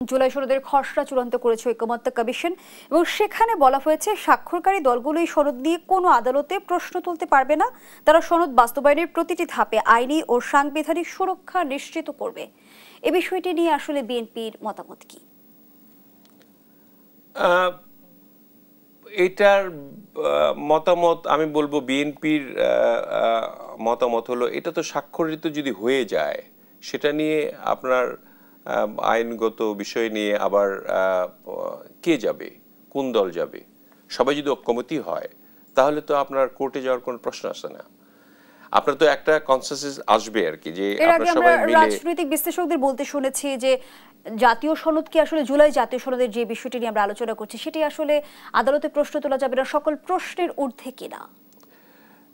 জুলাই সনদের খসড়া চূড়ান্ত করেছে ঐকমত্য কমিশন এবং সেখানে বলা হয়েছে স্বাক্ষরকারী দলগুলো এই সনদ নিয়ে কোনো আদালতে প্রশ্ন তুলতে পারবে না। তারা সনদ বাস্তবায়নের প্রতিটি ধাপে আইনি ও সাংবিধানিক সুরক্ষা নিশ্চিত করবে। এ বিষয়টি নিয়ে আসলে বিএনপির মতামত কি? এটার মতামত আমি বলবো বিএনপির মতামত হলো এটা তো স্বাক্ষরিত যদি হয়ে যায় সেটা নিয়ে আপনার আইনগত বিষয় নিয়ে আবার কে যাবে, কোন দল যাবে, সবাই যদি ঐকমত্যই হয় তাহলে তো আপনার কোর্টে যাওয়ার কোনো প্রশ্ন আসে না। আপনার তো একটা কনসেনসাস আসবে আর কি, যে আপনারা সবাই মিলে। রাজনৈতিক বিশ্লেষকদের বলতে শুনেছি যে জাতীয় সনদ কি আসলে জুলাই জাতীয় সনদের যে বিষয়টি নিয়ে আমরা আলোচনা করছি সেটি আসলে আদালতে প্রশ্ন তোলা যাবে না, সকল প্রশ্নের ঊর্ধ্বে কিনা।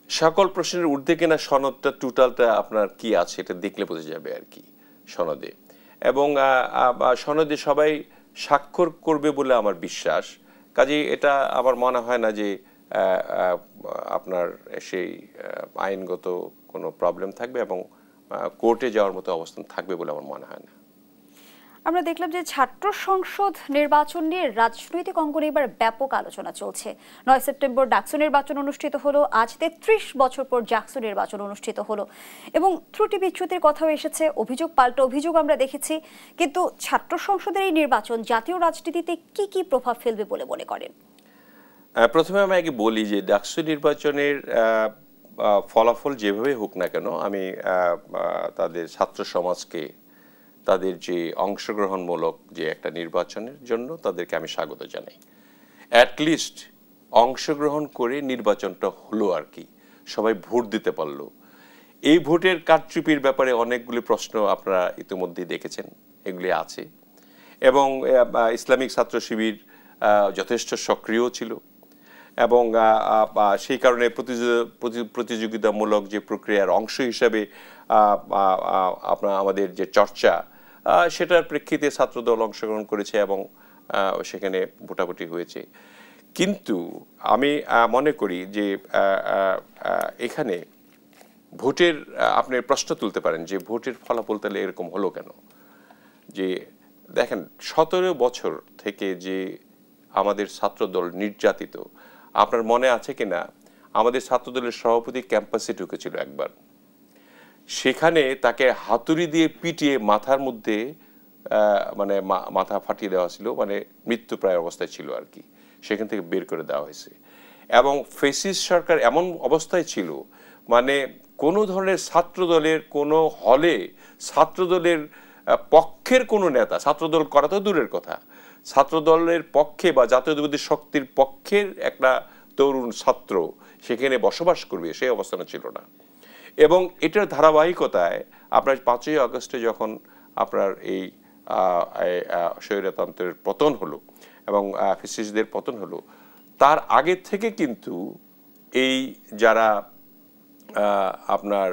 সকল প্রশ্নের ঊর্ধ্বে কিনা সনদটা টোটালটা আপনার কি আছে এটা দেখলে বোঝা যাবে আর কি সনদে। এবং সনদে সবাই স্বাক্ষর করবে বলে আমার বিশ্বাস। কাজেই এটা আমার মনে হয় না যে আপনার সেই আইনগত কোনো প্রবলেম থাকবে এবং কোর্টে যাওয়ার মতো অবস্থান থাকবে বলে আমার মনে হয় না। আমরা দেখলাম যে ছাত্র সংসদ নির্বাচন নিয়ে রাজনৈতিক অঙ্গনে এবার ব্যাপক আলোচনা চলছে। 9 সেপ্টেম্বর ডাকসু নির্বাচন অনুষ্ঠিত হলো, আজ 33 বছর পর জাকসু নির্বাচন অনুষ্ঠিত হলো এবং ত্রুটি বিচ্যুতির কথাও এসেছে, অভিযোগ পাল্টা অভিযোগ আমরা দেখেছি। কিন্তু ছাত্র সংসদের এই নির্বাচন জাতীয় রাজনীতিতে কি কি প্রভাব ফেলবে বলে মনে করেন? প্রথমে আমি আগে বলি যে ডাকসু নির্বাচনের ফলাফল যেভাবে হোক না কেন আমি তাদের ছাত্র সমাজকে তাদের যে অংশগ্রহণমূলক যে একটা নির্বাচনের জন্য তাদেরকে আমি স্বাগত জানাই। অ্যাটলিস্ট অংশগ্রহণ করে নির্বাচনটা হলো আর কি, সবাই ভোট দিতে পারলো। এই ভোটের কারচুপির ব্যাপারে অনেকগুলি প্রশ্ন আপনারা ইতিমধ্যেই দেখেছেন, এগুলি আছে। এবং ইসলামিক ছাত্র শিবির যথেষ্ট সক্রিয় ছিল এবং সেই কারণে প্রতিযোগিতামূলক যে প্রক্রিয়ার অংশ হিসাবে আপনার আমাদের যে চর্চা সেটার প্রেক্ষিতে ছাত্রদল অংশগ্রহণ করেছে এবং সেখানে ভোটাভুটি হয়েছে। কিন্তু আমি মনে করি যে এখানে ভোটের আপনি প্রশ্ন তুলতে পারেন যে ভোটের ফলাফল তাহলে এরকম হলো কেন। যে দেখেন 17 বছর থেকে যে আমাদের ছাত্রদল নির্যাতিত, আপনার মনে আছে কিনা আমাদের ছাত্রদলের সভাপতি ক্যাম্পাসে ঢুকেছিল একবার, সেখানে তাকে হাতুড়ি দিয়ে পিটিয়ে মাথার মধ্যে মানে মাথা ফাটিয়ে দেওয়া ছিল, মানে মৃত্যুপ্রায় অবস্থায় ছিল আর কি, সেখান থেকে বের করে দেওয়া হয়েছে। এবং ফ্যাসিস্ট সরকার এমন অবস্থায় ছিল মানে কোনো ধরনের ছাত্রদলের কোনো হলে ছাত্রদলের পক্ষের কোনো নেতা, ছাত্রদল করা তো দূরের কথা, ছাত্রদলের পক্ষে বা জাতীয়তাবাদী শক্তির পক্ষের একটা তরুণ ছাত্র সেখানে বসবাস করবে সেই অবস্থানে ছিল না। এবং এটার ধারাবাহিকতায় আপনার 5ই আগস্টে যখন আপনার এই স্বৈরতন্ত্রের পতন হলো এবং ফ্যাসিস্টদের পতন হলো, তার আগে থেকে কিন্তু এই যারা আপনার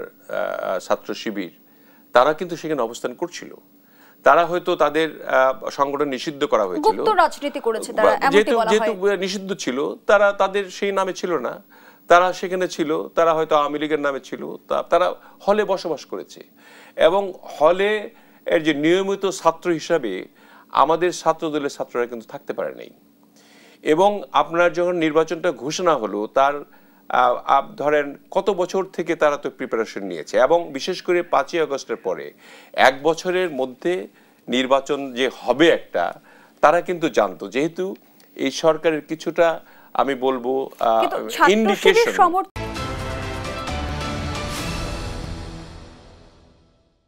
ছাত্র শিবির তারা কিন্তু সেখানে অবস্থান করছিল। তারা হয়তো তাদের সংগঠন নিষিদ্ধ করা হয়েছিল, গুপ্ত রাজনীতি করেছে তারা, এমনটি বলা হয়। যেহেতু নিষিদ্ধ ছিল তারা তাদের সেই নামে ছিল না, তারা সেখানে ছিল, তারা হয়তো আওয়ামী লীগের নামে ছিল, তারা হলে বসবাস করেছে। এবং হলে এর যে নিয়মিত ছাত্র হিসাবে আমাদের ছাত্রদলের ছাত্ররা কিন্তু থাকতে পারে নাই। এবং আপনার যখন নির্বাচনটা ঘোষণা হলো তার ধরেন কত বছর থেকে তারা তো প্রিপারেশন নিয়েছে এবং বিশেষ করে 5ই আগস্টের পরে 1 বছরের মধ্যে নির্বাচন যে হবে একটা, তারা কিন্তু জানতো। যেহেতু এই সরকারের কিছুটা আমি বলবো ইন্ডিকেশন